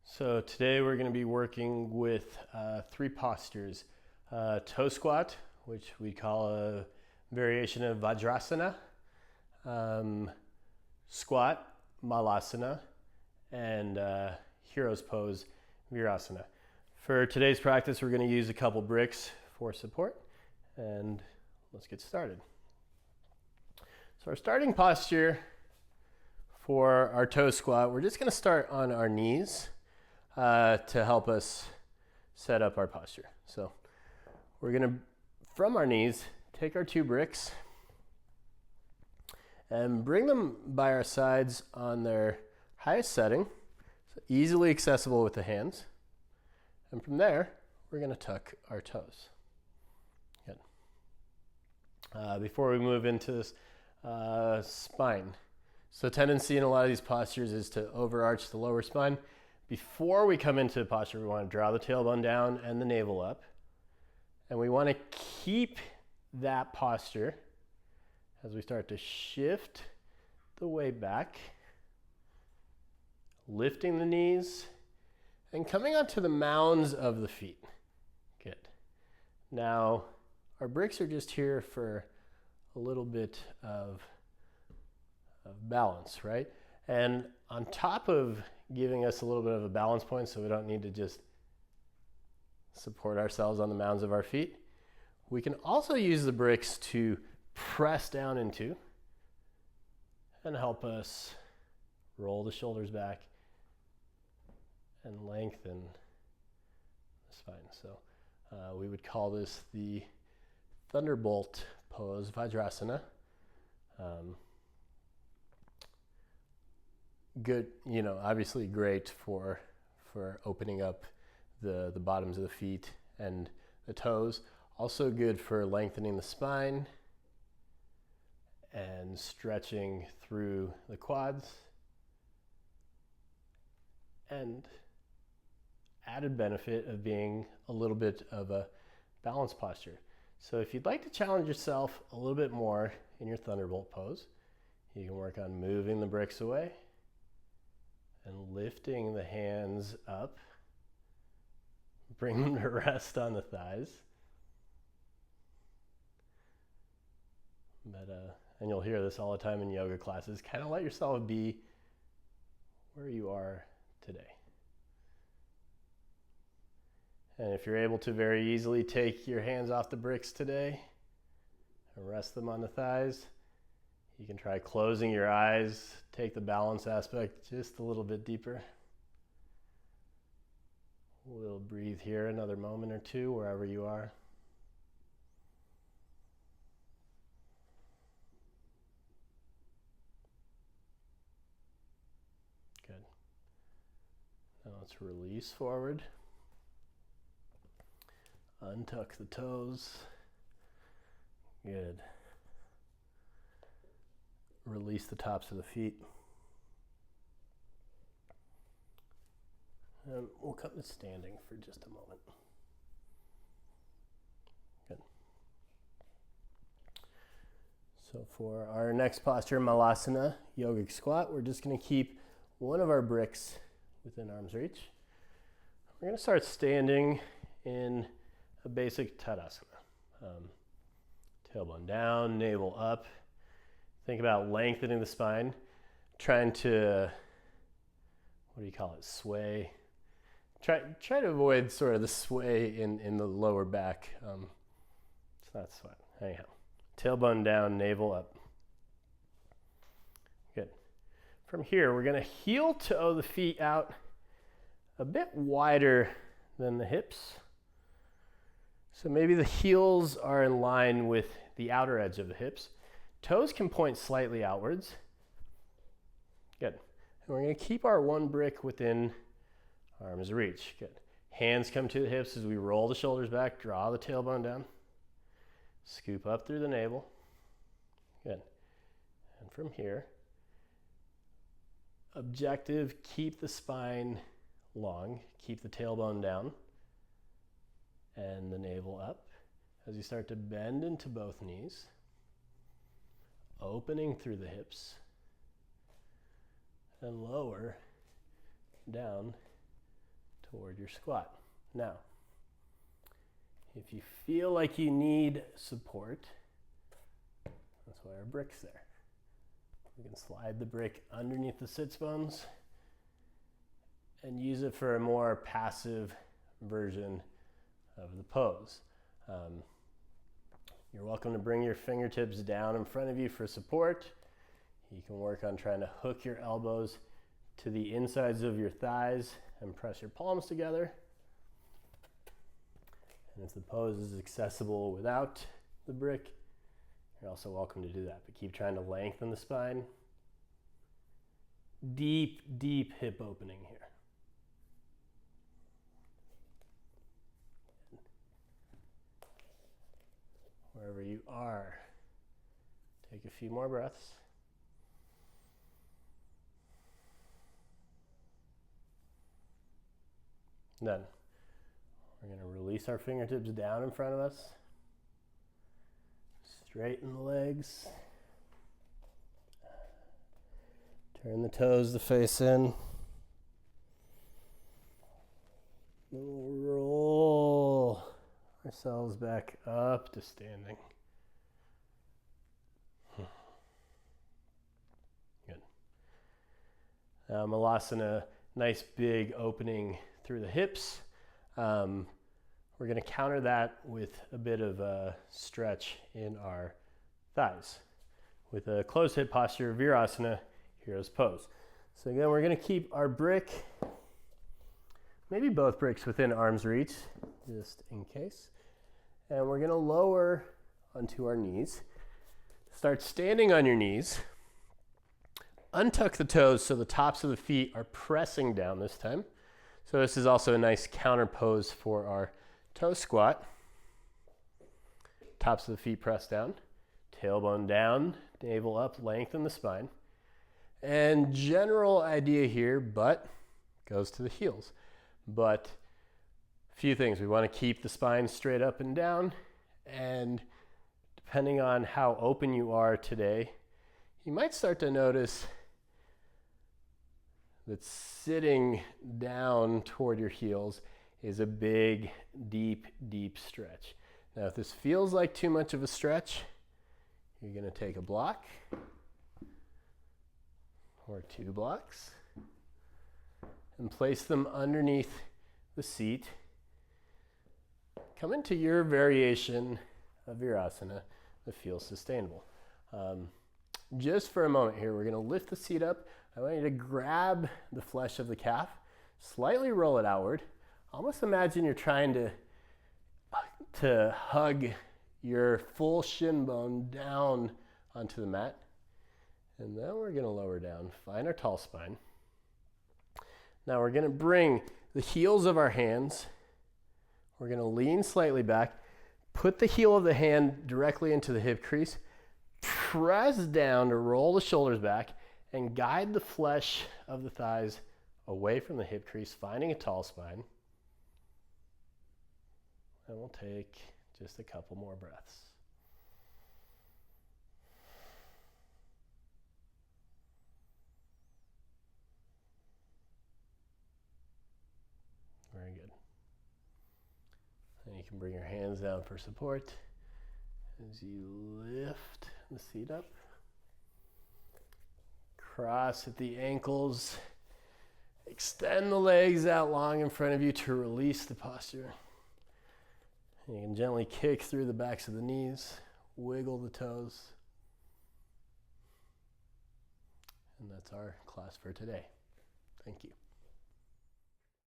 So today we're going to be working with three postures. Toe squat, which we call a variation of Vajrasana, squat, Malasana, and hero's pose, Virasana. For today's practice, we're going to use a couple bricks for support, and let's get started. So our starting posture for our toe squat, we're just going to start on our knees to help us set up our posture. So we're going to, from our knees, take our two bricks and bring them by our sides on their highest setting, so easily accessible with the hands. And from there, we're going to tuck our toes. Good. Before we move into this spine. So tendency in a lot of these postures is to overarch the lower spine. Before we come into the posture, we want to draw the tailbone down and the navel up. And we want to keep that posture as we start to shift the weight back, lifting the knees, and coming onto the mounds of the feet. Good. Now, our bricks are just here for a little bit of balance, right? And on top of giving us a little bit of a balance point so we don't need to just support ourselves on the mounds of our feet, we can also use the bricks to press down into and help us roll the shoulders back and lengthen the spine. So we would call this the Thunderbolt pose, Vajrasana. Good, obviously great for opening up the bottoms of the feet and the toes. Also good for lengthening the spine and stretching through the quads. And added benefit of being a little bit of a balanced posture. So if you'd like to challenge yourself a little bit more in your Thunderbolt pose, you can work on moving the bricks away and lifting the hands up. Bring them to rest on the thighs. And you'll hear this all the time in yoga classes, kind of let yourself be where you are today. And if you're able to very easily take your hands off the bricks today and rest them on the thighs, you can try closing your eyes, take the balance aspect just a little bit deeper. We'll breathe here another moment or two wherever you are. Good. Now let's release forward. Untuck the toes. Good. Release the tops of the feet. And we'll come to standing for just a moment. Good. So for our next posture, Malasana, yogic squat, we're just going to keep one of our bricks within arm's reach. We're going to start standing in a basic Tadasana. Tailbone down, navel up. Think about lengthening the spine, trying to, sway. Try to avoid sort of the sway in the lower back. It's not sweat. Anyhow, tailbone down, navel up. Good. From here, we're going to heel toe the feet out a bit wider than the hips. So maybe the heels are in line with the outer edge of the hips. Toes can point slightly outwards. Good. And we're going to keep our one brick within arm's reach. Good. Hands come to the hips as we roll the shoulders back, draw the tailbone down. Scoop up through the navel. Good. And from here, objective, keep the spine long, keep the tailbone down and the navel up as you start to bend into both knees. Opening through the hips and lower down toward your squat. Now, if you feel like you need support, that's why our brick's there. We can slide the brick underneath the sits bones and use it for a more passive version of the pose. You're welcome to bring your fingertips down in front of you for support. You can work on trying to hook your elbows to the insides of your thighs and press your palms together. And if the pose is accessible without the brick, you're also welcome to do that, but keep trying to lengthen the spine. Deep, deep hip opening here. Wherever you are, take a few more breaths. Then we're going to release our fingertips down in front of us. Straighten the legs. Turn the toes to face in. We'll roll ourselves back up to standing. Good. Malasana, nice big opening through the hips. We're going to counter that with a bit of a stretch in our thighs. With a closed hip posture, Virasana, hero's pose. So again, we're going to keep our brick, maybe both bricks within arm's reach, just in case. And we're going to lower onto our knees. Start standing on your knees. Untuck the toes so the tops of the feet are pressing down this time. So this is also a nice counter pose for our toe squat. Tops of the feet press down, tailbone down, navel up, lengthen the spine. And general idea here, butt goes to the heels. But a few things, we want to keep the spine straight up and down, and depending on how open you are today, you might start to notice that sitting down toward your heels is a big, deep, deep stretch. Now, if this feels like too much of a stretch, you're going to take a block or 2 blocks and place them underneath the seat. Come into your variation of Virasana that feels sustainable. Just for a moment here, we're going to lift the seat up. I want you to grab the flesh of the calf, slightly roll it outward. Almost imagine you're trying to hug your full shin bone down onto the mat. And then we're going to lower down, find our tall spine. Now we're going to bring the heels of our hands. We're going to lean slightly back, put the heel of the hand directly into the hip crease, press down to roll the shoulders back, and guide the flesh of the thighs away from the hip crease, finding a tall spine. And we'll take just a couple more breaths. Very good. And you can bring your hands down for support as you lift the seat up. Cross at the ankles. Extend the legs out long in front of you to release the posture. You can gently kick through the backs of the knees, wiggle the toes. And that's our class for today. Thank you.